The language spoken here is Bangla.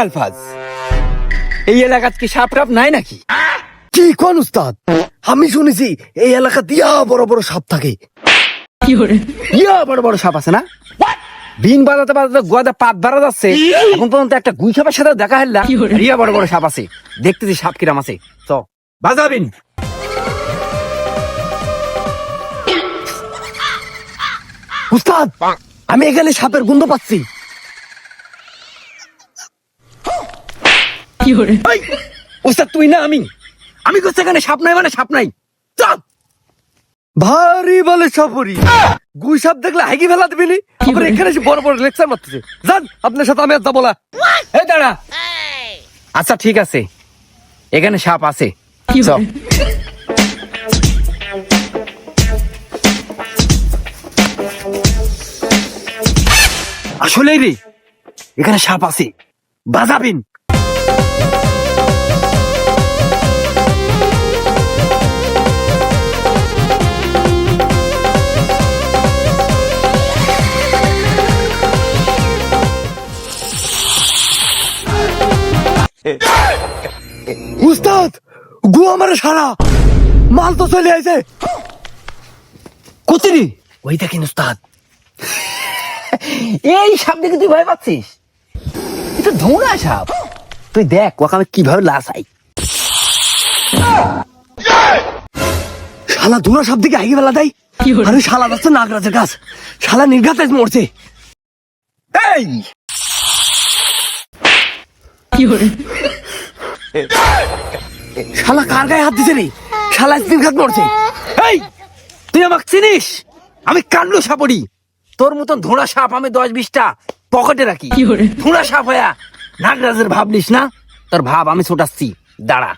আলফাজ, এই এলাকাত কি সাপ টাপ নাই নাকি? কি কোন উস্তাদ? আমি শুনেছি এই এলাকা দিয়া বড় বড় সাপ থাকে। ইয়া বড় বড় সাপ আছে না? বিন বাজাতে বাজাতে গোয়াদা পাত বাড়া যাচ্ছে, এখন পর্যন্ত একটা গুই সাপের সাথে দেখা হল না। ইয়া বড় বড় সাপ আছে, দেখতেছি সাপ কিরাম আছে। চ বাজাবিন। উস্তাদ, আমি এখানে সাপের গন্ধ পাচ্ছি। এই, ওস্তাদ তুই না আমি করছি এখানে সাপ নাই মানে সাপ নাই। চল। ভারী বলে সাপরি, গুই সাপ দেখলে হাইকি ফেলা দিবি নি? আবার এখানে এসে বড় বড় লেকচার মারতেছে। যান, আপনার সাথে আমি আর যাবো না। এই দাঁড়া। আচ্ছা ঠিক আছে, এখানে সাপ আছে। চল। আসলেই রে, এখানে সাপ আছে, বাজাবেন। উস্তাদ, গু আমার সারা মাল তো চলে আইছে। কোথায়? ওই দেখেন উস্তাদ, এই সাপ দেখে তুই ভয় পাচ্ছিস? এটা ধোঁড়া সাপ। তুই দেখ ওকে আমি কিভাবে লাসাই। শালা দুরা সাপ দিকে হাইকি ফেলা দেয়। আরে শালা যাচ্ছে নাগরাজের গাছ, শালা নির্ঘাত মরছে। এই শালা কার গায়ে হাত দিছে রে? শালা নির্ঘাত মরছে। এই, তুই আমাকে চিনিস? আমি কান্ডু সাপড়ি। তোর মতন ধোঁড়া সাপ আমি 10-20টা পকেটে রাখি। ধোঁড়া সাপ হয়া নাগরাজের ভাবলিস না? তোর ভাব আমি ছোটাচ্ছি, দাঁড়া।